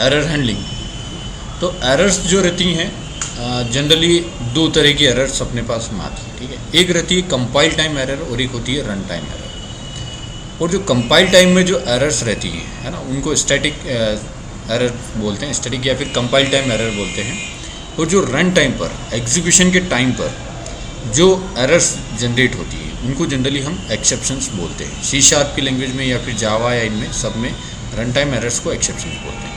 Error handling. तो errors जो रहती हैं जनरली दो तरह की एरर्स अपने पास में आती है, ठीक है। एक रहती है कंपाइल टाइम एरर और एक होती है रन टाइम एरर। और जो कंपाइल टाइम में जो एरर्स रहती हैं, है ना, उनको स्टैटिक एरर बोलते हैं, स्टैटिक या फिर कंपाइल टाइम एरर बोलते हैं। और जो रन टाइम पर, एग्जीक्यूशन के टाइम पर जो एरर्स जनरेट होती है उनको जनरली हम एक्सेप्शंस बोलते हैं। सी शार्प की लैंग्वेज में या फिर जावा या इनमें सब में रन टाइम एरर्स को एक्सेप्शंस बोलते हैं।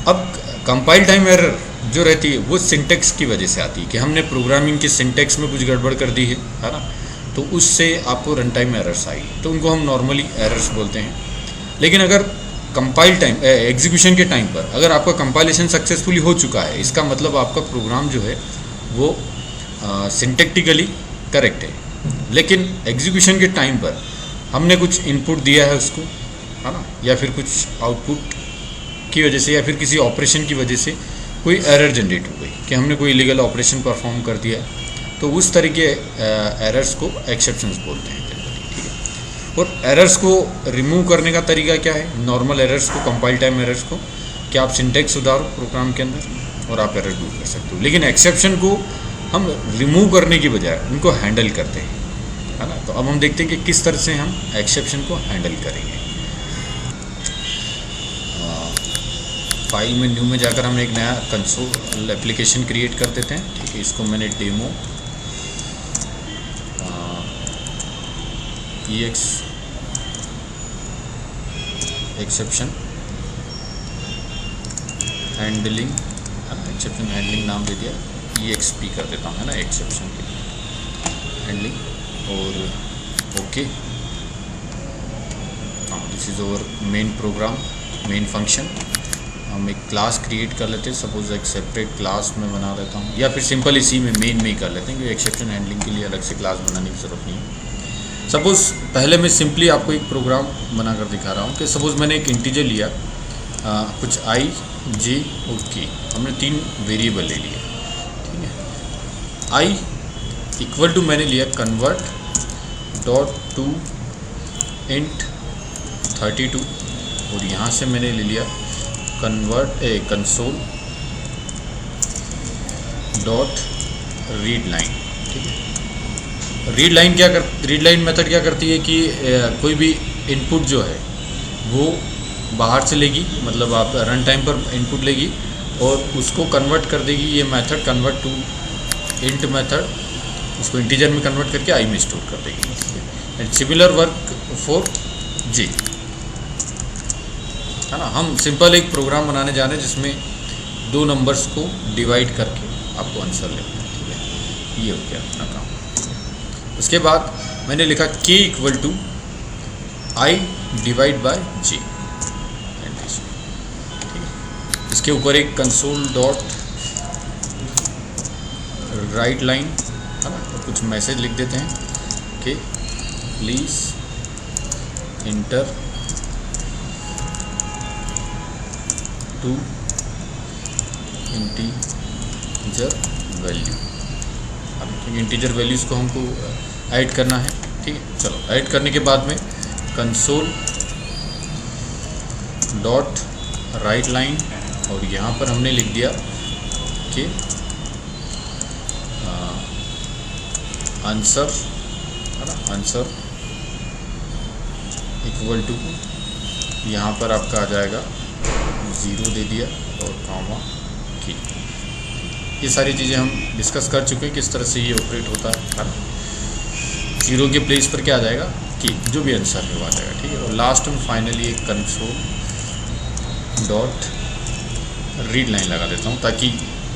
अब कंपाइल टाइम एरर जो रहती है वो सिंटेक्स की वजह से आती है कि हमने प्रोग्रामिंग के सिंटेक्स में कुछ गड़बड़ कर दी है ना, तो उससे आपको रन टाइम एरर्स आई, तो उनको हम नॉर्मली एरर्स बोलते हैं। लेकिन अगर कंपाइल टाइम एग्जीक्यूशन के टाइम पर अगर आपका कंपाइलेशन सक्सेसफुली हो चुका है, इसका मतलब आपका प्रोग्राम जो है वो सिंटेक्टिकली करेक्ट है। लेकिन एग्जीक्यूशन के टाइम पर हमने कुछ इनपुट दिया है उसको, है ना, या फिर कुछ आउटपुट की वजह से या फिर किसी ऑपरेशन की वजह से कोई एरर जनरेट हो गई कि हमने कोई इलीगल ऑपरेशन परफॉर्म कर दिया, तो उस तरह के एरर्स को एक्सेप्शंस बोलते हैं जनरली, ठीक है। और एरर्स को रिमूव करने का तरीका क्या है? नॉर्मल एरर्स को, कंपाइल टाइम एरर्स को, कि आप सिंटेक्स सुधारो प्रोग्राम के अंदर और आप एरर दूर कर सकते हो। लेकिन एक्सेप्शन को हम रिमूव करने की बजाय उनको हैंडल करते हैं, है ना। तो अब हम देखते हैं कि किस तरह से हम एक्सेप्शन को हैंडल करेंगे। फाइल में न्यू में जाकर हम एक नया कंसोल एप्लीकेशन क्रिएट कर देते हैं, ठीक है। इसको मैंने demo EX exception handling, exception handling नाम दे दिया, EXP कर देता हूँ, है ना, एक्सेप्शन की हैंडलिंग। और okay, this is over main program, main function. हम एक क्लास क्रिएट कर लेते हैं, सपोज एक सेपरेट क्लास में बना देता हूँ, या फिर सिंपल इसी में मेन में ही कर लेते हैं, क्योंकि एक्सेप्शन हैंडलिंग के लिए अलग से क्लास बनाने की ज़रूरत नहीं है। सपोज़ पहले मैं सिंपली आपको एक प्रोग्राम बना कर दिखा रहा हूँ कि सपोज़ मैंने एक इंटीजर लिया, कुछ I J और K, हमने 3 वेरिएबल ले लिए, ठीक है। I इक्वल टू मैंने लिया कन्वर्ट डॉट टू इंट 32, और यहाँ से मैंने ले लिया convert console dot read line, ठीक है। रीड लाइन मेथड क्या करती है कि कोई भी इनपुट जो है वो बाहर से लेगी, मतलब आप रन टाइम पर इनपुट लेगी और उसको कन्वर्ट कर देगी। ये method convert to int method उसको इंटीजर में कन्वर्ट करके I में स्टोर कर देगी। And similar work for J, है ना। हम सिंपल एक प्रोग्राम बनाने जा रहे हैं जिसमें 2 नंबर्स को डिवाइड करके आपको आंसर लेना है, ठीक है। ये हो गया अपना काम। उसके बाद मैंने लिखा K equal to I divide by J, ठीक है। इसके ऊपर एक कंसोल डॉट राइट लाइन, है ना, तो कुछ मैसेज लिख देते हैं कि please enter to integer value. अब इंटीजर वैल्यूज़ को हमको ऐड करना है, ठीक है। चलो, ऐड करने के बाद में कंसोल डॉट राइट लाइन, और यहाँ पर हमने लिख दिया कि आंसर, है ना, आंसर इक्वल टू, यहाँ पर आपका आ जाएगा 0 दे दिया और कॉमा की। ये सारी चीज़ें हम डिस्कस कर चुके हैं किस तरह से ये ऑपरेट होता है ना। 0 के प्लेस पर क्या आ जाएगा कि जो भी आंसर है वो आ जाएगा, ठीक है। और लास्ट में फाइनली एक कंसोल डॉट रीड लाइन लगा देता हूँ ताकि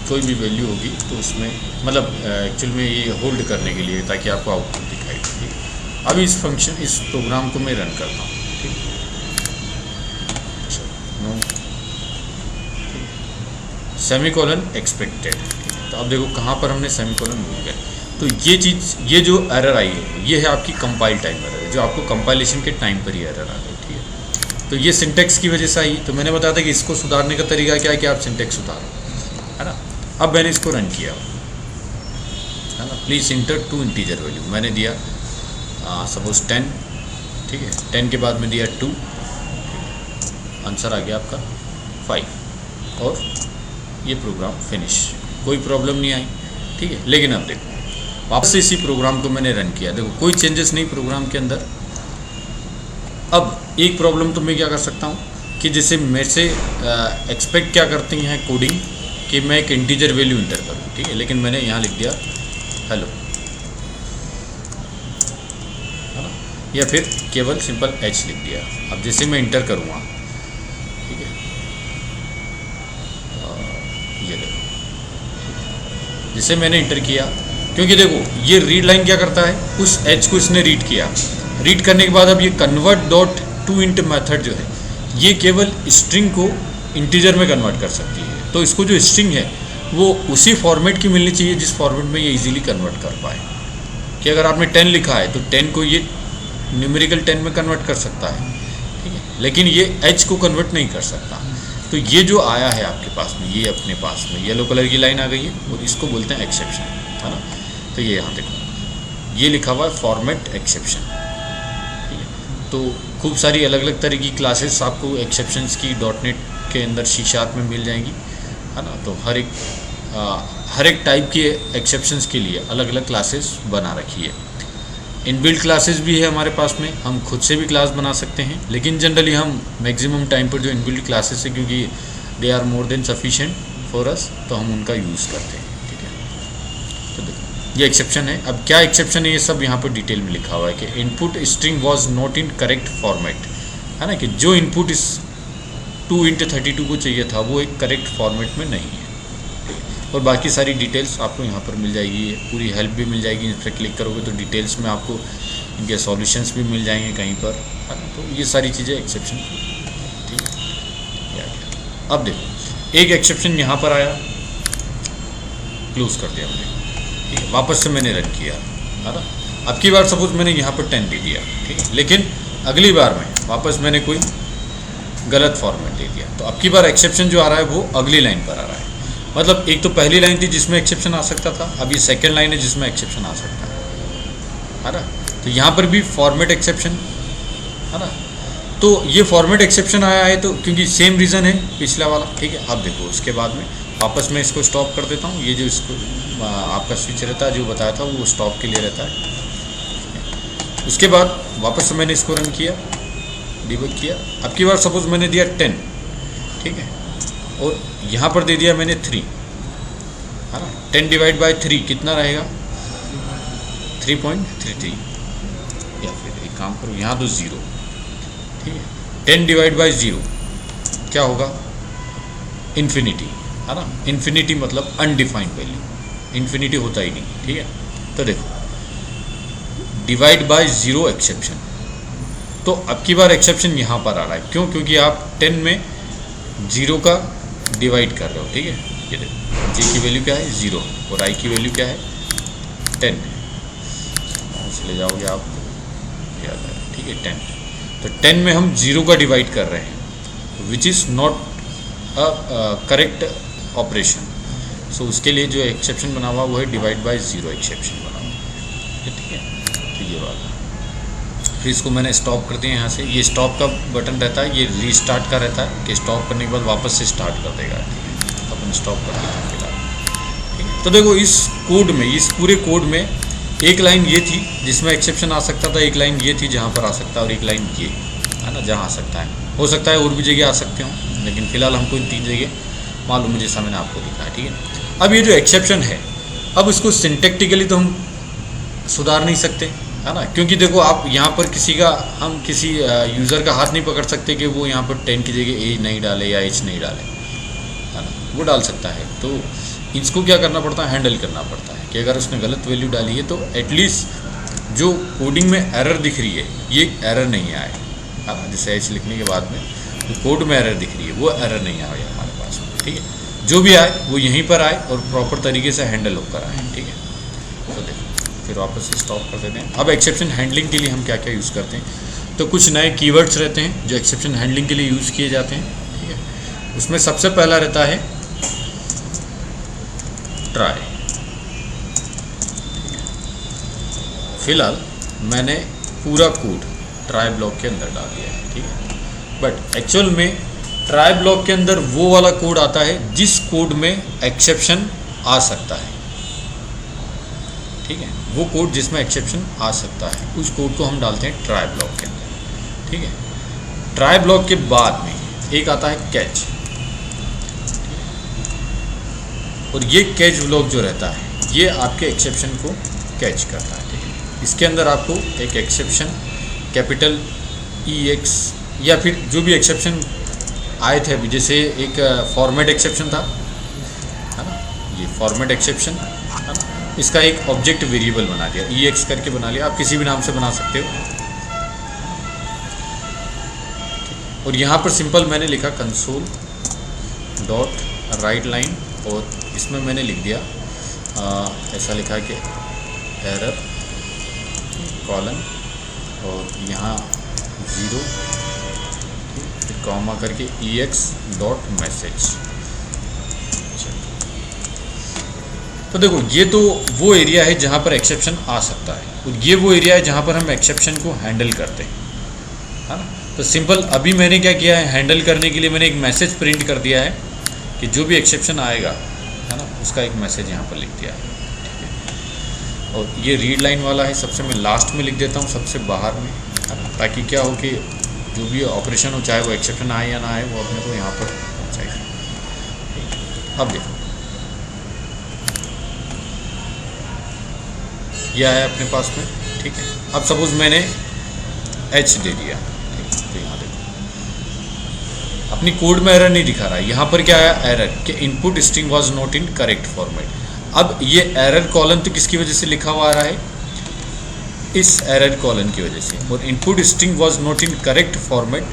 कोई भी वैल्यू होगी तो उसमें, मतलब एक्चुअल में ये होल्ड करने के लिए, ताकि आपको आउटपुट दिखाई दे। अभी इस प्रोग्राम को मैं रन करता हूँ, ठीक है। सेमीकोलन एक्सपेक्टेड, तो अब देखो कहाँ पर हमने सेमीकोलन भूल गए। तो ये चीज़, ये जो एरर आई है ये है आपकी कंपाइल टाइम एरर है, जो आपको कंपाइलेशन के टाइम पर ही एरर आ गई, ठीक है। तो ये सिंटेक्स की वजह से आई। तो मैंने बताया था कि इसको सुधारने का तरीका क्या है कि आप सिंटेक्स सुधारो, है ना। अब मैंने इसको रन किया, है ना। Please enter to integer value, मैंने दिया सपोज 10, ठीक है। 10 के बाद में दिया 2, आंसर आ गया आपका 5 और ये प्रोग्राम फिनिश, कोई प्रॉब्लम नहीं आई, ठीक है। लेकिन अब देखो वापस से इसी प्रोग्राम को मैंने रन किया, देखो कोई चेंजेस नहीं प्रोग्राम के अंदर। अब एक प्रॉब्लम तो मैं क्या कर सकता हूँ कि जैसे मेरे से एक्सपेक्ट क्या करती हैं कोडिंग कि मैं एक इंटीजर वैल्यू इंटर करूँ, ठीक है, लेकिन मैंने यहाँ लिख दिया हेलो, है ना, या फिर केवल सिंपल एच लिख दिया। अब जैसे मैं इंटर करूँगा, ठीक है, ये देखो जैसे मैंने इंटर किया, क्योंकि देखो ये रीड लाइन क्या करता है, उस एच को इसने रीड किया, रीड करने के बाद अब ये convert dot to int method जो है ये केवल स्ट्रिंग को इंटीजर में कन्वर्ट कर सकती है। तो इसको जो स्ट्रिंग है वो उसी फॉर्मेट की मिलनी चाहिए जिस फॉर्मेट में ये इजीली कन्वर्ट कर पाए। कि अगर आपने 10 लिखा है तो 10 को ये न्यूमेरिकल 10 में कन्वर्ट कर सकता है, ठीक है, लेकिन ये एच को कन्वर्ट नहीं कर सकता। तो ये जो आया है आपके पास में, ये अपने पास में येलो कलर की लाइन आ गई है और इसको बोलते हैं एक्सेप्शन, है ना। तो ये यहाँ देखो ये लिखा हुआ है फॉर्मेट एक्सेप्शन, ठीक है। तो खूब सारी अलग अलग तरह की क्लासेस आपको एक्सेप्शंस की .NET के अंदर C# में मिल जाएंगी, है ना। तो हर एक टाइप के एक्सेप्शंस के लिए अलग अलग क्लासेस बना रखी है। इनबिल्ट क्लासेस भी है हमारे पास में, हम खुद से भी क्लास बना सकते हैं, लेकिन जनरली हम मैक्सिमम टाइम पर जो इनबिल्ट क्लासेस है क्योंकि they are more than sufficient for us, तो हम उनका यूज़ करते हैं, ठीक है। तो देखो ये एक्सेप्शन है। अब क्या एक्सेप्शन है ये सब यहाँ पर डिटेल में लिखा हुआ है कि input string was not in correct format, है ना, कि जो इनपुट इस 2x32 को चाहिए था वो एक करेक्ट फॉर्मेट में नहीं है। और बाकी सारी डिटेल्स आपको यहाँ पर मिल जाएगी, पूरी हेल्प भी मिल जाएगी। इस पर क्लिक करोगे तो डिटेल्स में आपको इनके सॉल्यूशंस भी मिल जाएंगे कहीं पर, है ना। तो ये सारी चीज़ें एक्सेप्शन, ठीक है। अब देखो एक एक्सेप्शन यहाँ पर आया, क्लोज कर दिया हमने, ठीक है, वापस से मैंने रन किया, है ना। अब की बार सपोज मैंने यहाँ पर 10 दे दिया, ठीक है, लेकिन अगली बार में वापस मैंने कोई गलत फॉर्मेट दे दिया, तो अब की बार एक्सेप्शन जो आ रहा है वो अगली लाइन पर आ रहा है। मतलब एक तो पहली लाइन थी जिसमें एक्सेप्शन आ सकता था, अब ये सेकेंड लाइन है जिसमें एक्सेप्शन आ सकता है ना। तो यहाँ पर भी फॉर्मेट एक्सेप्शन, है ना। तो ये फॉर्मेट एक्सेप्शन आया है तो क्योंकि सेम रीज़न है पिछला वाला, ठीक है। अब देखो उसके बाद में वापस मैं इसको स्टॉप कर देता हूँ। ये जो इसको आपका स्विच रहता है जो बताया था वो स्टॉप के लिए रहता है। उसके बाद वापस से मैंने इसको रन किया, डिबग किया। अब की बार सपोज मैंने दिया 10, ठीक है, और यहाँ पर दे दिया मैंने 3, है ना। 10 डिवाइड बाई 3 कितना रहेगा, 3.33, या फिर एक काम करो यहाँ तो 0, ठीक है। 10 डिवाइड बाई 0 क्या होगा, इन्फिनिटी, है ना। इन्फिनिटी मतलब अनडिफाइंड वैल्यू, इन्फिनिटी होता ही नहीं, ठीक है। तो देखो डिवाइड बाय 0 एक्सेप्शन, तो अब की बार एक्सेप्शन यहाँ पर आ रहा है, क्यों, क्योंकि आप 10 में 0 का डिवाइड कर रहे हो, ठीक है। ये देखो जी की वैल्यू क्या है 0 और आई की वैल्यू क्या है 10, चले जाओगे आप याद है, ठीक है, 10। तो 10 में हम 0 का डिवाइड कर रहे हैं, which is not a correct operation. So उसके लिए जो एक्सेप्शन बना हुआ वो है डिवाइड बाय 0 एक्सेप्शन बना हुआ, ठीक है। तो ये वाला, फिर इसको मैंने स्टॉप कर दिया यहाँ से। ये स्टॉप का बटन रहता है, ये रीस्टार्ट का रहता है कि स्टॉप करने के बाद वापस से स्टार्ट कर देगा, ठीक है। अपन स्टॉप कर देते हैं फिलहाल, ठीक है। तो देखो इस कोड में, इस पूरे कोड में एक लाइन ये थी जिसमें एक्सेप्शन आ सकता था, एक लाइन ये थी जहाँ पर आ सकता है, और एक लाइन ये, है ना, जहाँ आ सकता है। हो सकता है और भी जगह आ सकते हो, लेकिन फ़िलहाल हमको इन 3 जगह मालूम है जैसा मैंने आपको दिखाया, ठीक है। अब ये जो एक्सेप्शन है, अब इसको सिंटैक्टिकली तो हम सुधार नहीं सकते, है ना, क्योंकि देखो आप यहाँ पर हम किसी यूज़र का हाथ नहीं पकड़ सकते कि वो यहाँ पर 10 की जगह एज नहीं डाले या एच नहीं डाले, है ना। वो डाल सकता है, तो इसको क्या करना पड़ता है, हैंडल करना पड़ता है कि अगर उसने गलत वैल्यू डाली है तो एटलीस्ट जो कोडिंग में एरर दिख रही है ये एरर नहीं आए, है ना। जैसे एच लिखने के बाद में जो कोड में एरर दिख रही है वो एरर नहीं आए हमारे पास में, ठीक है। जो भी आए वो यहीं पर आए और प्रॉपर तरीके से हैंडल होकर आए, ठीक है। तो देखो फिर वापस से स्टॉप कर देते हैं। अब एक्सेप्शन हैंडलिंग के लिए हम क्या क्या यूज़ करते हैं, तो कुछ नए कीवर्ड्स रहते हैं जो एक्सेप्शन हैंडलिंग के लिए यूज़ किए जाते हैं, ठीक है। उसमें सबसे पहला रहता है ट्राई। फिलहाल मैंने पूरा कोड ट्राई ब्लॉक के अंदर डाल दिया है, ठीक है। बट एक्चुअल में ट्राई ब्लॉक के अंदर वो वाला कोड आता है जिस कोड में एक्सेप्शन आ सकता है, ठीक है, वो कोड जिसमें एक्सेप्शन आ सकता है उस कोड को हम डालते हैं ट्राई ब्लॉक के अंदर, ठीक है। ट्राई ब्लॉक के बाद में एक आता है कैच, और ये कैच ब्लॉक जो रहता है ये आपके एक्सेप्शन को कैच करता है, ठीक है। इसके अंदर आपको एक एक्सेप्शन कैपिटल EX या फिर जो भी एक्सेप्शन आए थे अभी, जैसे एक फॉर्मेट एक्सेप्शन था, है ना, ये फॉर्मेट एक्सेप्शन, है ना, इसका एक ऑब्जेक्ट वेरिएबल बना दिया, EX करके बना लिया, आप किसी भी नाम से बना सकते हो। और यहाँ पर सिंपल मैंने लिखा कंसोल डॉट राइट लाइन, और इसमें मैंने लिख दिया ऐसा लिखा कि एरर कॉलन और यहाँ 0 फिर कॉमा करके EX डॉट मैसेज। तो देखो ये तो वो एरिया है जहाँ पर एक्सेप्शन आ सकता है, और ये वो एरिया है जहाँ पर हम एक्सेप्शन को हैंडल करते हैं, है ना। तो सिंपल अभी मैंने क्या किया है, हैंडल करने के लिए मैंने एक मैसेज प्रिंट कर दिया है कि जो भी एक्सेप्शन आएगा, है ना, उसका एक मैसेज यहाँ पर लिख दिया है, ठीक है। और ये रीड लाइन वाला है, सबसे मैं लास्ट में लिख देता हूँ, सबसे बाहर में, ताकि क्या हो कि जो भी ऑपरेशन हो, चाहे वो एक्सेप्शन आए या ना आए, वो अपने को यहाँ पर पहुँचाएगा। अब देखो ये आया अपने पास में, ठीक है। अब सपोज मैंने H दे दिया, तो यहाँ देखो अपनी कोड में एरर नहीं दिखा रहा है, यहाँ पर क्या आया एरर कि input string was not in correct format. अब ये एरर कॉलन तो किसकी वजह से लिखा हुआ आ रहा है, इस एरर कॉलन की वजह से, और input string was not in correct format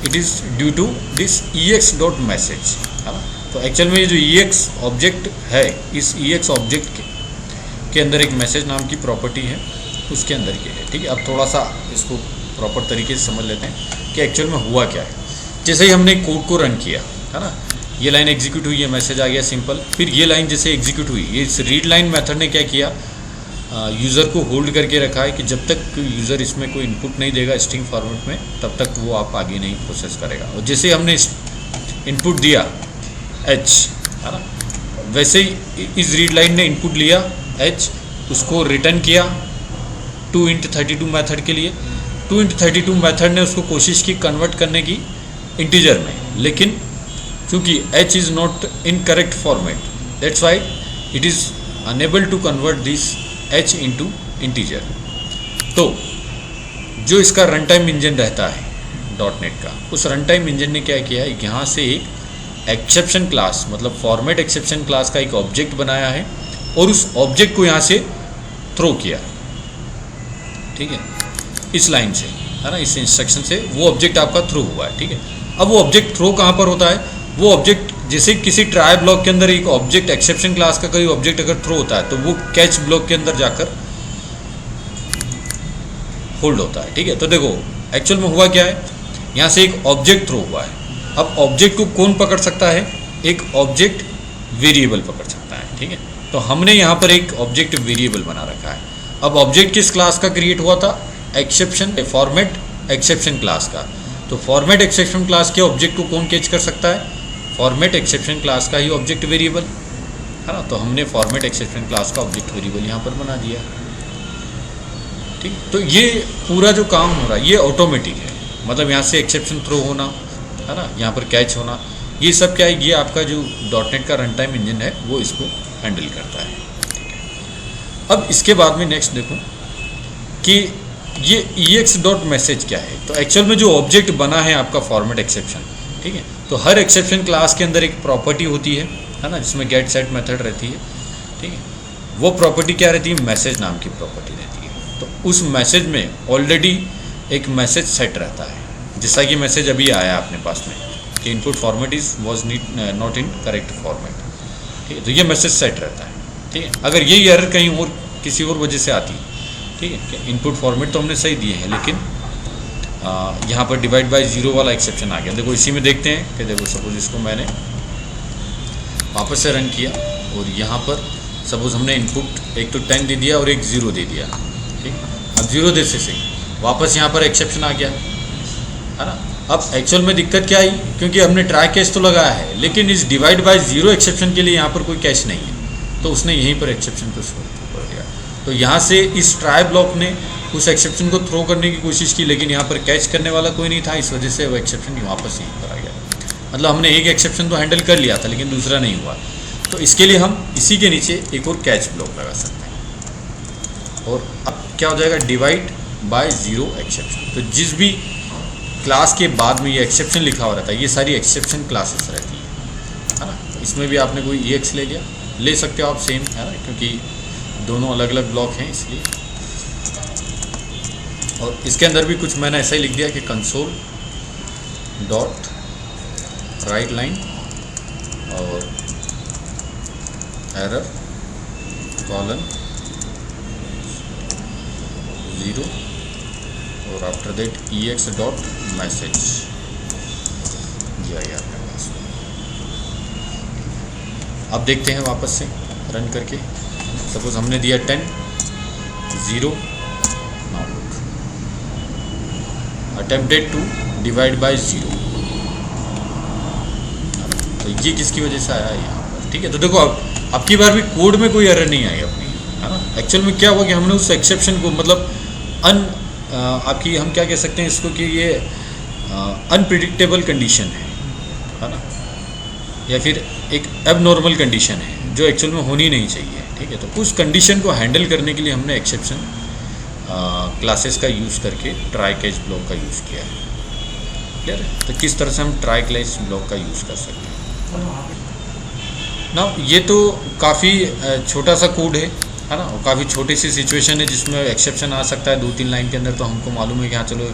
it is due to this EX dot message, है ना। तो एक्चुअल में ये जो EX ऑब्जेक्ट है, इस EX ऑब्जेक्ट के अंदर एक मैसेज नाम की प्रॉपर्टी है, उसके अंदर की है, ठीक है। अब थोड़ा सा इसको प्रॉपर तरीके से समझ लेते हैं कि एक्चुअल में हुआ क्या है। जैसे ही हमने कोड को रन किया, है ना, ये लाइन एग्जीक्यूट हुई, ये मैसेज आ गया सिंपल, फिर ये लाइन जैसे एग्जीक्यूट हुई, ये इस रीड लाइन मेथड ने क्या किया, यूज़र को होल्ड करके रखा है कि जब तक यूज़र इसमें कोई इनपुट नहीं देगा स्ट्रिंग फॉर्मेट में, तब तक वो आप आगे नहीं प्रोसेस करेगा। और जैसे हमने इनपुट दिया H, है ना, वैसे ही इस रीड लाइन ने इनपुट लिया H, उसको रिटर्न किया 2x32 मेथड के लिए। 2x32 मेथड ने उसको कोशिश की कन्वर्ट करने की इंटीजर में, लेकिन चूँकि H is not in correct format, that's why it is unable to convert this H into integer. तो जो इसका रन टाइम इंजन रहता है .NET का, उस रन टाइम इंजन ने क्या किया है, यहाँ से एक एक्सेप्शन क्लास, मतलब फॉर्मेट एक्सेप्शन क्लास का एक ऑब्जेक्ट बनाया है, और उस ऑब्जेक्ट को यहाँ से थ्रो किया, ठीक है, इस लाइन से, है ना, इस इंस्ट्रक्शन से वो ऑब्जेक्ट आपका थ्रो हुआ है, ठीक है। अब वो ऑब्जेक्ट थ्रो कहाँ पर होता है, वो ऑब्जेक्ट जैसे किसी ट्राई ब्लॉक के अंदर एक ऑब्जेक्ट एक्सेप्शन क्लास का कोई ऑब्जेक्ट अगर थ्रो होता है, तो वो कैच ब्लॉक के अंदर जाकर होल्ड होता है, ठीक है। तो देखो एक्चुअल में हुआ क्या है, यहाँ से एक ऑब्जेक्ट थ्रो हुआ है। अब ऑब्जेक्ट को कौन पकड़ सकता है, एक ऑब्जेक्ट वेरिएबल पकड़ सकता है, ठीक है। तो हमने यहाँ पर एक ऑब्जेक्ट वेरिएबल बना रखा है। अब ऑब्जेक्ट किस क्लास का क्रिएट हुआ था, एक्सेप्शन फॉर्मेट एक्सेप्शन क्लास का। तो फॉर्मेट एक्सेप्शन क्लास के ऑब्जेक्ट को कौन कैच कर सकता है, फॉर्मेट एक्सेप्शन क्लास का ही ऑब्जेक्ट वेरिएबल, है ना। तो हमने फॉर्मेट एक्सेप्शन क्लास का ऑब्जेक्ट वेरिएबल यहाँ पर बना दिया, ठीक। तो ये पूरा जो काम हो रहा है ये ऑटोमेटिक है, मतलब यहाँ से एक्सेप्शन थ्रो होना, है ना, यहाँ पर कैच होना, ये सब क्या है, ये आपका जो .NET का रन टाइम इंजन है वो इसको हैंडल करता है, ठीक है। अब इसके बाद में नेक्स्ट देखो कि ये EX डॉट मैसेज क्या है। तो एक्चुअल में जो ऑब्जेक्ट बना है आपका फॉर्मेट एक्सेप्शन, ठीक है, तो हर एक्सेप्शन क्लास के अंदर एक प्रॉपर्टी होती है ना, जिसमें गेट सेट मेथड रहती है, ठीक है। वो प्रॉपर्टी क्या रहती है, मैसेज नाम की प्रॉपर्टी रहती है। तो उस मैसेज में ऑलरेडी एक मैसेज सेट रहता है, जैसा कि मैसेज अभी आया अपने पास में कि input format is was not in correct format, ठीक है। तो ये मैसेज सेट रहता है, ठीक है। अगर ये एरर कहीं और किसी और वजह से आती, ठीक है, कि इनपुट फॉर्मेट तो हमने सही दिए हैं, लेकिन यहाँ पर डिवाइड बाय 0 वाला एक्सेप्शन आ गया। देखो इसी में देखते हैं कि देखो सपोज इसको मैंने वापस से रन किया, और यहाँ पर सपोज हमने इनपुट एक तो 10 दे दिया और एक 0 दे दिया, ठीक। अब 0 दे से वापस यहाँ पर एक्सेप्शन आ गया, है ना। अब एक्चुअल में दिक्कत क्या आई, क्योंकि हमने ट्राई कैच तो लगाया है लेकिन इस डिवाइड बाय ज़ीरो एक्सेप्शन के लिए यहाँ पर कोई कैच नहीं है, तो उसने यहीं पर एक्सेप्शन को शो कर दिया। तो यहाँ से इस ट्राई ब्लॉक ने उस एक्सेप्शन को थ्रो करने की कोशिश की, लेकिन यहाँ पर कैच करने वाला कोई नहीं था, इस वजह से वो एक्सेप्शन वापस यहीं पर आ गया। मतलब हमने एक एक्सेप्शन तो हैंडल कर लिया था लेकिन दूसरा नहीं हुआ। तो इसके लिए हम इसी के नीचे एक और कैच ब्लॉक लगा सकते हैं। और अब क्या हो जाएगा, डिवाइड बाय ज़ीरो एक्सेप्शन। तो जिस भी क्लास के बाद में ये एक्सेप्शन लिखा हुआ रहता है, ये सारी एक्सेप्शन क्लासेस रहती है ना। इसमें भी आपने कोई EX ले लिया, ले सकते हो आप सेम, है ना, क्योंकि दोनों अलग अलग ब्लॉक हैं इसलिए। और इसके अंदर भी कुछ मैंने ऐसा ही लिख दिया कि कंसोल डॉट राइट लाइन और एरर कॉलन 0 और after that EX dot message दिया गया अपने पास। अब देखते हैं वापस से रन करके। सपोज हमने दिया 10 0 now look attempted to divide by 0। तो ये किसकी वजह से आया यहाँ पर, ठीक है। तो देखो अब की बार भी कोड में कोई एरर नहीं आई अपनी, है ना। एक्चुअल में क्या हुआ कि हमने उस एक्सेप्शन को मतलब आपकी हम क्या कह सकते हैं इसको कि ये अनप्रिडिक्टेबल कंडीशन है ना, या फिर एक एबनॉर्मल कंडीशन है जो एक्चुअल में होनी नहीं चाहिए, ठीक है। तो उस कंडीशन को हैंडल करने के लिए हमने एक्सेप्शन क्लासेस का यूज़ करके ट्राई कैच ब्लॉक का यूज़ किया है। क्लियर है। तो किस तरह से हम ट्राई कैच ब्लॉक का यूज़ कर सकते हैं ना। ये तो काफ़ी छोटा सा कोड है ना, और काफ़ी छोटी सी सिचुएशन है जिसमें एक्सेप्शन आ सकता है 2-3 लाइन के अंदर। तो हमको मालूम है कि हाँ चलो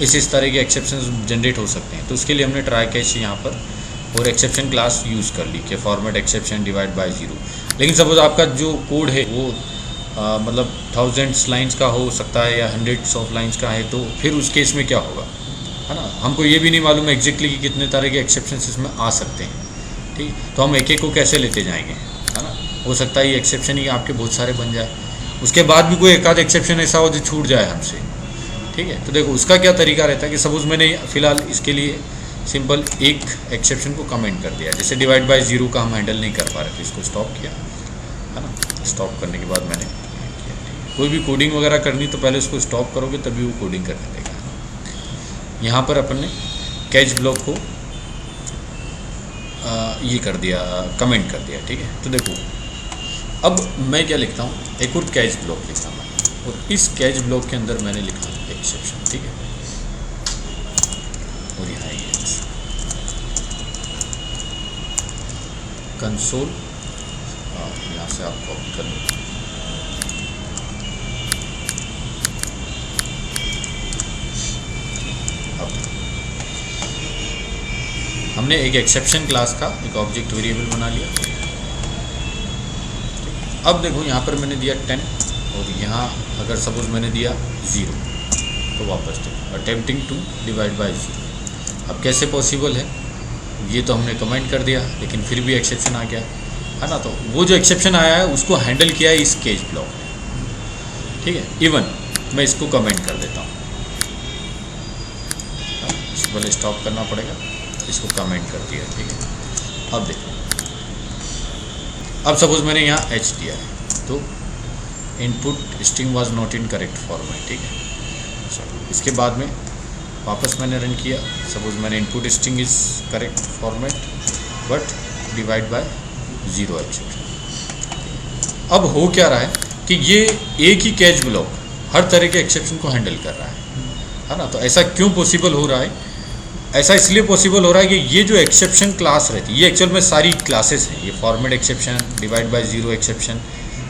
इस तरह के एक्सेप्शन जनरेट हो सकते हैं। तो उसके लिए हमने ट्राई कैच यहाँ पर और एक्सेप्शन क्लास यूज़ कर ली कि फॉर्मेट एक्सेप्शन डिवाइड बाय 0। लेकिन सपोज आपका जो कोड है वो मतलब थाउजेंड्स लाइंस का हो सकता है या हंड्रेड्स ऑफ लाइंस का है, तो फिर उस केस में क्या होगा, है ना। हमको ये भी नहीं मालूम है एग्जैक्टली कि कितने तरह के एक्सेप्शन इसमें आ सकते हैं, ठीक। तो हम एक एक को कैसे लेते जाएंगे, है ना। हो सकता है ये एक्सेप्शन ही आपके बहुत सारे बन जाए, उसके बाद भी कोई एक आध एक्सेप्शन ऐसा हो जो छूट जाए हमसे, ठीक है। तो देखो उसका क्या तरीका रहता है कि सपोज मैंने फ़िलहाल इसके लिए सिंपल एक एक्सेप्शन को कमेंट कर दिया, जैसे डिवाइड बाय 0 का हम हैंडल नहीं कर पा रहे थे, इसको स्टॉप किया, है ना। स्टॉप करने के बाद मैंने किया, कोई भी कोडिंग वगैरह करनी तो पहले उसको स्टॉप करोगे तभी वो कोडिंग करने देगा। यहाँ पर अपन ने कैच ब्लॉक को ये कर दिया, कमेंट कर दिया, ठीक है। तो देखो अब मैं क्या लिखता हूँ, एक और कैच ब्लॉक लिखता हूँ, और इस कैच ब्लॉक के अंदर मैंने लिखा एक्सेप्शन, ठीक है। और यहाँ ये कंसोल, यहाँ से आप कॉपी कर लो, हमने एक एक्सेप्शन क्लास का एक ऑब्जेक्ट वेरिएबल बना लिया। अब देखो यहाँ पर मैंने दिया 10 और यहाँ अगर सपोज मैंने दिया 0 तो वापस देखो अटेम्प्टिंग टू डिवाइड बाय 0। अब कैसे पॉसिबल है, ये तो हमने कमेंट कर दिया लेकिन फिर भी एक्सेप्शन आ गया, है ना। तो वो जो एक्सेप्शन आया है उसको हैंडल किया है इस कैच ब्लॉक ने, ठीक है। इवन मैं इसको कमेंट कर देता हूँ, इसको पहले स्टॉप करना पड़ेगा, इसको कमेंट कर दिया, ठीक है। अब देखो अब सपोज मैंने यहाँ H दिया है तो input string was not in correct format, ठीक है। चलो इसके बाद में वापस मैंने रन किया, सपोज मैंने input string is correct format but divide by 0 exception. अब हो क्या रहा है कि ये एक ही कैच ब्लॉक हर तरह के एक्सेप्शन को हैंडल कर रहा है ना। तो ऐसा क्यों पॉसिबल हो रहा है, ऐसा इसलिए पॉसिबल हो रहा है कि ये जो एक्सेप्शन क्लास रहती है ये एक्चुअल में सारी क्लासेस हैं, ये format exception, divide by 0 exception,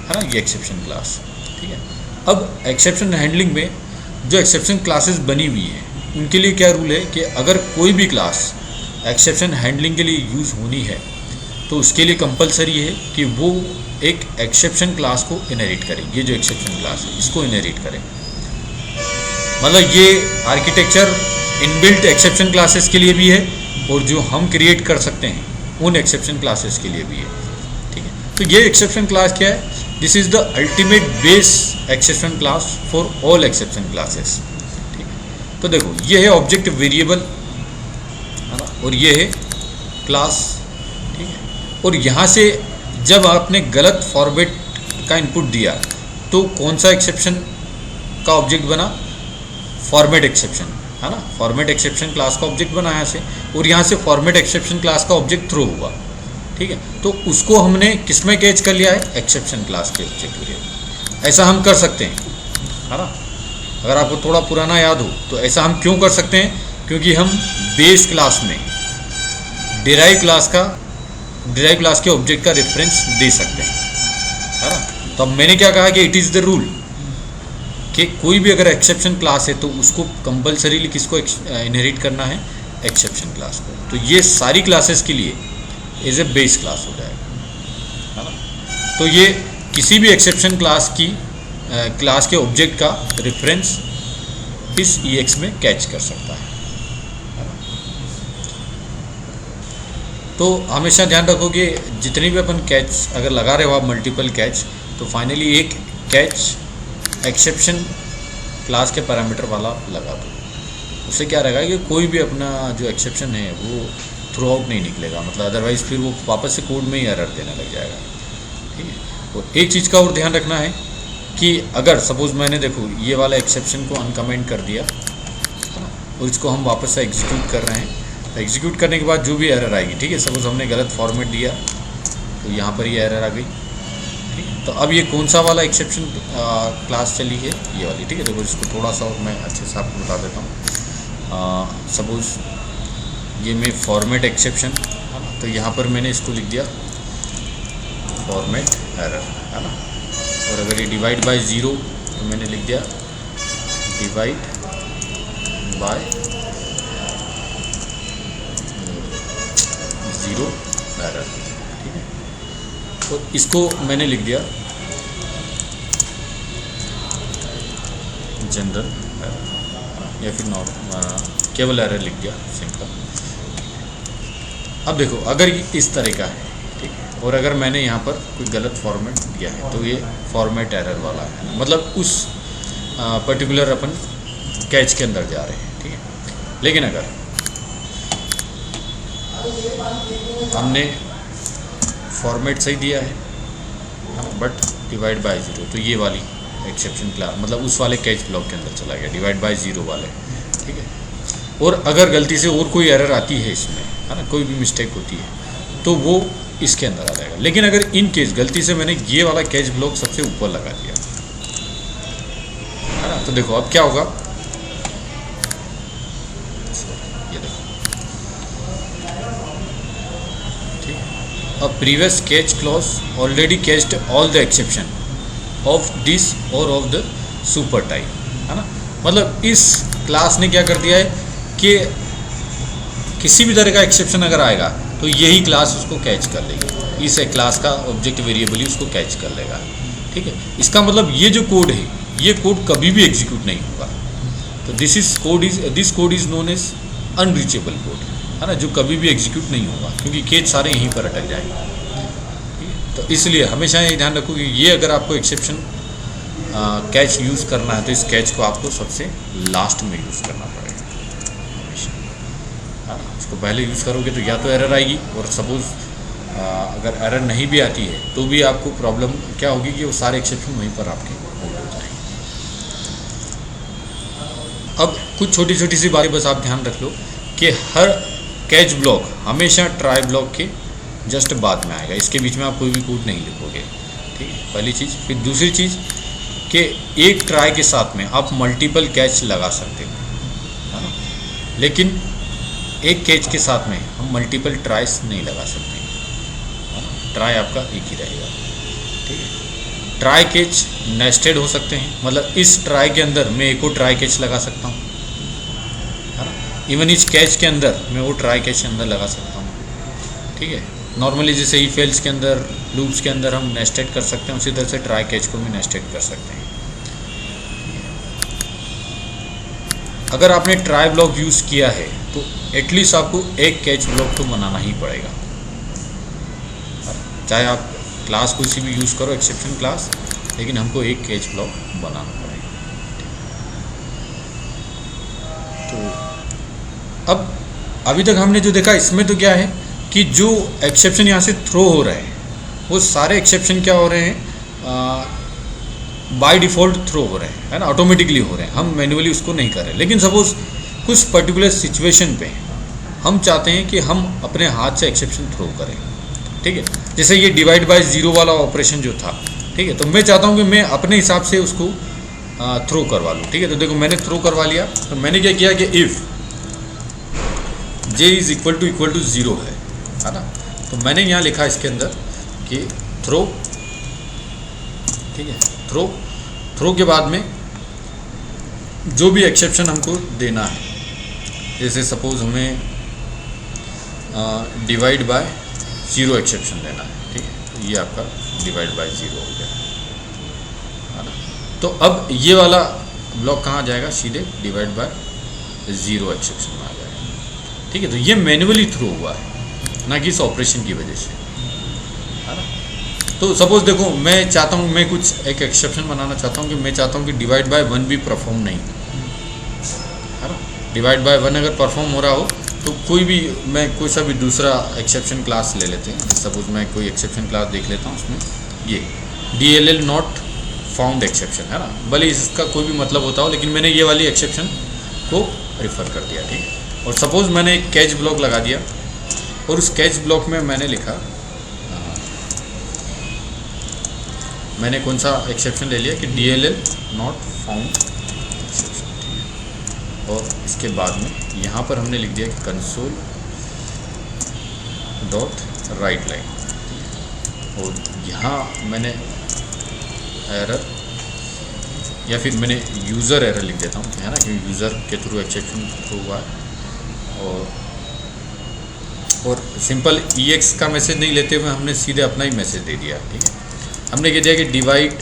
है ना, ये एक्सेप्शन क्लास, ठीक है। अब एक्सेप्शन हैंडलिंग में जो एक्सेप्शन क्लासेस बनी हुई हैं उनके लिए क्या रूल है कि अगर कोई भी क्लास एक्सेप्शन हैंडलिंग के लिए यूज़ होनी है तो उसके लिए कंपलसरी है कि वो एक एक्सेप्शन क्लास को इनहेरिट करे। ये जो एक्सेप्शन क्लास है इसको इनहेरिट करे, मतलब ये आर्किटेक्चर इनबिल्ट एक्सेप्शन क्लासेस के लिए भी है और जो हम क्रिएट कर सकते हैं उन एक्सेप्शन क्लासेस के लिए भी है, ठीक है। तो ये एक्सेप्शन क्लास क्या है, this is the ultimate base exception class for all exception classes, ठीक है। तो देखो ये है ऑब्जेक्ट वेरिएबल और ये है क्लास, ठीक है। और यहाँ से जब आपने गलत फॉर्मेट का इनपुट दिया तो कौन सा एक्सेप्शन का ऑब्जेक्ट बना, फॉर्मेट एक्सेप्शन, है ना। फॉर्मेट एक्सेप्शन क्लास का ऑब्जेक्ट बना यहाँ से, और यहाँ से फॉर्मेट एक्सेप्शन क्लास का ऑब्जेक्ट थ्रो हुआ, ठीक है। तो उसको हमने किस में कैच कर लिया है, एक्सेप्शन क्लास के ऑब्जेक्ट वेरिएबल। ऐसा हम कर सकते हैं, है ना। अगर आपको थोड़ा पुराना याद हो तो ऐसा हम क्यों कर सकते हैं, क्योंकि हम बेस क्लास में डिराइव क्लास के ऑब्जेक्ट का रेफरेंस दे सकते हैं, है ना। तो अब मैंने क्या कहा कि इट इज़ द रूल कि कोई भी अगर एक्सेप्शन क्लास है तो उसको कंपलसरीली किसको इनहेरिट करना है, एक्सेप्शन क्लास को। तो ये सारी क्लासेस के लिए एज ए बेस क्लास हो जाएगा, है ना। तो ये किसी भी एक्सेप्शन क्लास के ऑब्जेक्ट का रेफरेंस इस EX में कैच कर सकता है ना? तो हमेशा ध्यान रखो कि जितनी भी अपन कैच अगर लगा रहे हो आप, मल्टीपल कैच, तो फाइनली एक कैच एक्सेप्शन क्लास के पैरामीटर वाला लगा दो। उससे क्या रहेगा कि कोई भी अपना जो एक्सेप्शन है वो थ्रू आउट नहीं निकलेगा, मतलब अदरवाइज़ फिर वो वापस से कोड में ही एरर देने लग जाएगा, ठीक है। तो एक चीज़ का और ध्यान रखना है कि अगर सपोज़ मैंने देखो ये वाला एक्सेप्शन को अनकमेंट कर दिया और इसको हम वापस से एग्जीक्यूट कर रहे हैं, तो एग्जीक्यूट करने के बाद जो भी एरर आएगी, ठीक है, सपोज़ हमने गलत फॉर्मेट दिया तो यहाँ पर ये एरर आ गई, ठीक है। तो अब ये कौन सा वाला एक्सेप्शन क्लास चली है, ये वाली, ठीक है। देखो इसको थोड़ा सा और मैं अच्छे से आपको बता देता हूँ। सपोज़ ये मैं फॉर्मेट एक्सेप्शन, है ना, तो यहाँ पर मैंने इसको लिख दिया फॉर्मेट एरर, है ना। और अगर ये डिवाइड बाय ज़ीरो तो मैंने लिख दिया डिवाइड बाय ज़ीरो एरर, ठीक है। तो इसको मैंने लिख दिया जनरल एरर या फिर नॉर्मल केवल एरर लिख दिया, सिंपल। अब देखो अगर ये इस तरह का है, ठीक है, और अगर मैंने यहाँ पर कोई गलत फॉर्मेट दिया है तो ये फॉर्मेट एरर वाला है, मतलब उस पर्टिकुलर अपन कैच के अंदर जा रहे हैं, ठीक है। लेकिन अगर हमने फॉर्मेट सही दिया है बट डिवाइड बाय ज़ीरो, तो ये वाली एक्सेप्शन क्लास मतलब उस वाले कैच ब्लॉक के अंदर चला गया, डिवाइड बाय ज़ीरो वाले, ठीक है। और अगर गलती से और कोई एरर आती है इसमें, है ना, कोई भी मिस्टेक होती है तो वो इसके अंदर आ जाएगा। लेकिन अगर इन केस गलती से मैंने ये वाला कैच ब्लॉक सबसे ऊपर लगा दिया, है ना, तो देखो अब क्या होगा, ये देखो, ठीक है। अब previous catch clause already catched all the exception of this or of the super type, है ना। मतलब इस क्लास ने क्या कर दिया है कि किसी भी तरह का एक्सेप्शन अगर आएगा तो यही क्लास उसको कैच कर लेगी, इस क्लास का ऑब्जेक्ट वेरिएबल ही उसको कैच कर लेगा, ठीक है। इसका मतलब ये जो कोड है ये कोड कभी भी एग्जीक्यूट नहीं होगा। तो this code is known as unreachable code, है ना, जो कभी भी एग्जीक्यूट नहीं होगा क्योंकि कैच सारे यहीं पर अटक जाएंगे, ठीक है। तो इसलिए हमेशा ये ध्यान रखो कि ये अगर आपको एक्सेप्शन कैच यूज़ करना है तो इस कैच को आपको सबसे लास्ट में यूज़ करना पड़ेगा हमेशा, है ना। उसको पहले यूज़ करोगे तो या तो एरर आएगी, और सपोज़ अगर एरर नहीं भी आती है तो भी आपको प्रॉब्लम क्या होगी कि वो सारे एक्सेप्शन वहीं पर आपके होल्ड हो जाएंगे। अब कुछ छोटी छोटी सी बातें बस आप ध्यान रख लो कि हर कैच ब्लॉक हमेशा ट्राई ब्लॉक के जस्ट बाद में आएगा, इसके बीच में आप कोई भी कोड नहीं लिखोगे, ठीक है, पहली चीज़। फिर दूसरी चीज़ कि एक ट्राई के साथ में आप मल्टीपल कैच लगा सकते हो, है ना, लेकिन एक कैच के साथ में हम मल्टीपल ट्राइस नहीं लगा सकते, है ना। ट्राई आपका एक ही रहेगा, ठीक है। ट्राई कैच नेस्टेड हो सकते हैं, मतलब इस ट्राई के अंदर मैं एक और ट्राई कैच लगा सकता हूँ, है ना। इवन इस कैच के अंदर मैं वो ट्राई कैच के अंदर लगा सकता हूँ, ठीक है। नॉर्मली जैसे ई फेल्स के अंदर, लूप्स के अंदर हम नेस्टेड कर सकते हैं, उसी तरह से ट्राई कैच को भी नेस्टेड कर सकते हैं। अगर आपने ट्राई ब्लॉक यूज़ किया है तो एटलीस्ट आपको एक कैच ब्लॉक तो बनाना ही पड़ेगा, चाहे आप क्लास कोई सी भी यूज़ करो, एक्सेप्शन क्लास, लेकिन हमको एक कैच ब्लॉक बनाना पड़ेगा। तो अब अभी तक हमने जो देखा इसमें तो क्या है कि जो एक्सेप्शन यहाँ से थ्रो हो रहे हैं वो सारे एक्सेप्शन क्या हो रहे हैं, बाय डिफ़ॉल्ट थ्रो हो रहे हैं, है ना, ऑटोमेटिकली हो रहे हैं, हम मैन्युअली उसको नहीं कर रहे। लेकिन सपोज़ कुछ पर्टिकुलर सिचुएशन पे हम चाहते हैं कि हम अपने हाथ से एक्सेप्शन थ्रो करें, ठीक है। जैसे ये डिवाइड बाय ज़ीरो वाला ऑपरेशन जो था, ठीक है, तो मैं चाहता हूँ कि मैं अपने हिसाब से उसको थ्रो करवा लूँ, ठीक है। तो देखो मैंने थ्रो करवा लिया, तो मैंने क्या किया कि if j is equal to 0 है ना, तो मैंने यहाँ लिखा इसके अंदर कि थ्रो, ठीक है, थ्रो के बाद में जो भी एक्सेप्शन हमको देना है, जैसे सपोज़ हमें डिवाइड बाय 0 एक्सेप्शन देना है, ठीक है, तो ये आपका डिवाइड बाय 0 हो गया, है ना। तो अब ये वाला ब्लॉक कहाँ जाएगा, सीधे डिवाइड बाय 0 एक्सेप्शन में आ जाएगा, ठीक है। तो ये मैन्युअली थ्रो हुआ है, ना कि इस ऑपरेशन की वजह से, है ना। तो सपोज़ देखो मैं चाहता हूँ, मैं कुछ एक एक्सेप्शन बनाना चाहता हूँ कि मैं चाहता हूँ कि डिवाइड बाय 1 भी परफॉर्म नहीं, है ना। डिवाइड बाय 1 अगर परफॉर्म हो रहा हो तो कोई भी, मैं कोई सा भी दूसरा एक्सेप्शन क्लास ले लेते हैं। सपोज मैं कोई एक्सेप्शन क्लास देख लेता हूँ, उसमें ये DLL नॉट फाउंड एक्सेप्शन, है ना, भले इसका कोई भी मतलब होता हो, लेकिन मैंने ये वाली एक्सेप्शन को रिफ़र कर दिया, ठीक है। और सपोज़ मैंने एक कैच ब्लॉक लगा दिया, और उस कैच ब्लॉक में मैंने लिखा, मैंने कौन सा एक्सेप्शन ले लिया कि DLL नॉट फाउंड एक्सेप्शन, ठीक है। और इसके बाद में यहाँ पर हमने लिख दिया कि कंसोल डॉट राइट लाइन, और यहाँ मैंने एरर या फिर मैंने यूज़र एरर लिख देता हूँ, है ना, कि यूज़र के थ्रू एक्सेप्शन थ्रू हुआ है। और सिंपल EX का मैसेज नहीं लेते हुए हमने सीधे अपना ही मैसेज दे दिया, ठीक है। हमने कह दिया कि divide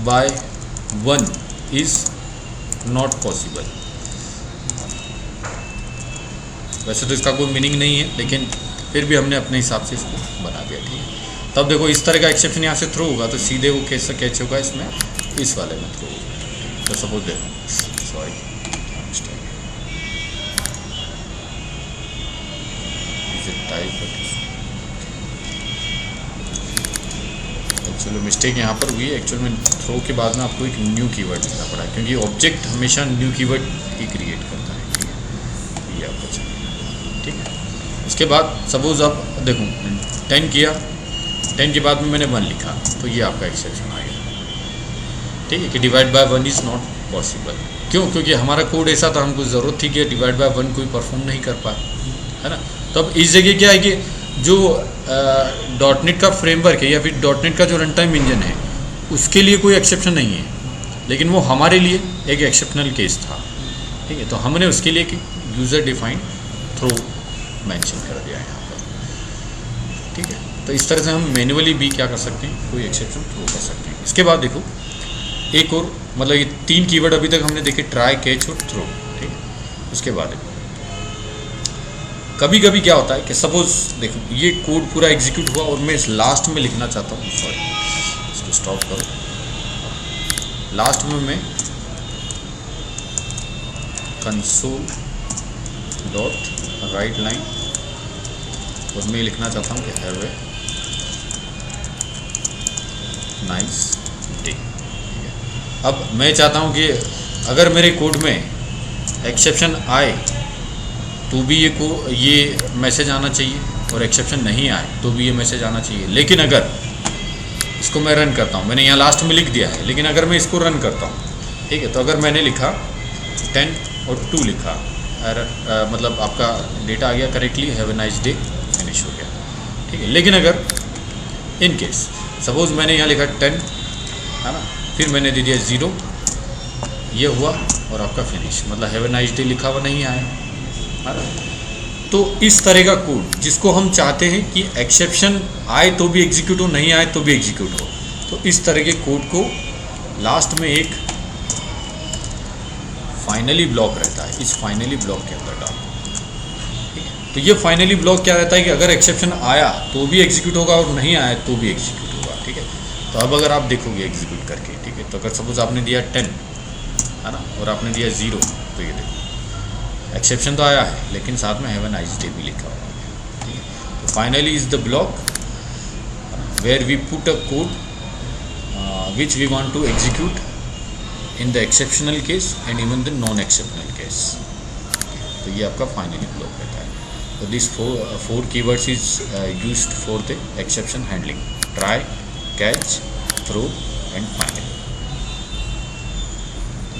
by 1 is not possible. वैसे तो इसका कोई मीनिंग नहीं है, लेकिन फिर भी हमने अपने हिसाब से इसको बना दिया, ठीक है। तब देखो इस तरह का एक्सेप्शन यहाँ से थ्रो होगा, तो सीधे वो कैसे कैच होगा, इसमें इस वाले में थ्रो होगा। तो सपोज देखो, सॉरी एक्चुअली मिस्टेक यहाँ पर हुई है। एक्चुअल में थ्रो के बाद में आपको एक न्यू कीवर्ड लिखना पड़ा है, क्योंकि ऑब्जेक्ट हमेशा न्यू कीवर्ड ही क्रिएट करता है, ठीक है। ये आपको चाहिए, ठीक है। उसके बाद सपोज अब देखो 10 किया, 10 के बाद में मैंने 1 लिखा, तो ये आपका एक्सेप्शन आ गया, ठीक है, कि divide by 1 is not possible. क्यों? क्योंकि हमारा कोड ऐसा था, हमको ज़रूरत थी कि डिवाइड बाय 1 कोई परफॉर्म नहीं कर पाए, है ना। तो अब इस जगह क्या है कि जो .NET का फ्रेमवर्क है या फिर .NET का जो रन टाइम इंजन है, उसके लिए कोई एक्सेप्शन नहीं है, लेकिन वो हमारे लिए एक एक्सेप्शनल केस था, ठीक है। तो हमने उसके लिए यूज़र डिफाइंड थ्रो मेंशन कर दिया है यहाँ पर, ठीक है। तो इस तरह से हम मैन्युअली भी क्या कर सकते हैं, कोई एक्सेप्शन थ्रो कर सकते हैं। इसके बाद देखो एक और, मतलब ये 3 कीवर्ड अभी तक हमने देखे, ट्राई, कैच और थ्रो, ठीक है। उसके बाद देखो कभी कभी क्या होता है कि सपोज देखो ये कोड पूरा एग्जीक्यूट हुआ और मैं इस लास्ट में लिखना चाहता हूँ, सॉरी इसको स्टॉप करो, लास्ट में मैं कंसोल डॉट राइट लाइन और मैं लिखना चाहता हूँ कि हैव ए नाइस डे। अब मैं चाहता हूँ कि अगर मेरे कोड में एक्सेप्शन आए तो भी ये मैसेज आना चाहिए, और एक्सेप्शन नहीं आए तो भी ये मैसेज आना चाहिए। लेकिन अगर इसको मैं रन करता हूँ, मैंने यहाँ लास्ट में लिख दिया है, लेकिन अगर मैं इसको रन करता हूँ, ठीक है, तो अगर मैंने लिखा 10 और 2 लिखा, मतलब आपका डेटा आ गया correctly, have a nice day, finish हो गया, ठीक है। लेकिन अगर इन केस सपोज मैंने यहाँ लिखा 10, है ना, फिर मैंने दे दिया 0, ये हुआ और आपका फिनिश, मतलब हैव ए नाइस डे लिखा हुआ नहीं आया, है ना। तो इस तरह का कोड जिसको हम चाहते हैं कि एक्सेप्शन आए तो भी एग्जीक्यूट हो, नहीं आए तो भी एग्जीक्यूट हो, तो इस तरह के कोड को लास्ट में एक फाइनली ब्लॉक रहता है, इस फाइनली ब्लॉक के अंदर डालो, ठीक है। तो ये फाइनली ब्लॉक क्या रहता है कि अगर एक्सेप्शन आया तो भी एग्जीक्यूट होगा और नहीं आया तो भी एग्जीक्यूट होगा, ठीक है। तो अब अगर आप देखोगे एग्जीक्यूट करके, ठीक है, तो अगर सपोज आपने दिया 10, है ना, और आपने दिया 0, तो ये देखो एक्सेप्शन तो आया है लेकिन साथ में हैव अ नाइस डे भी लिखा हुआ है, ठीक है। तो finally is the block where we put a code which we want to execute in the exceptional case and even the non exceptional case. तो ये आपका फाइनली ब्लॉक रहता है। तो this four keywords is used for the exception handling: try, catch, throw and final.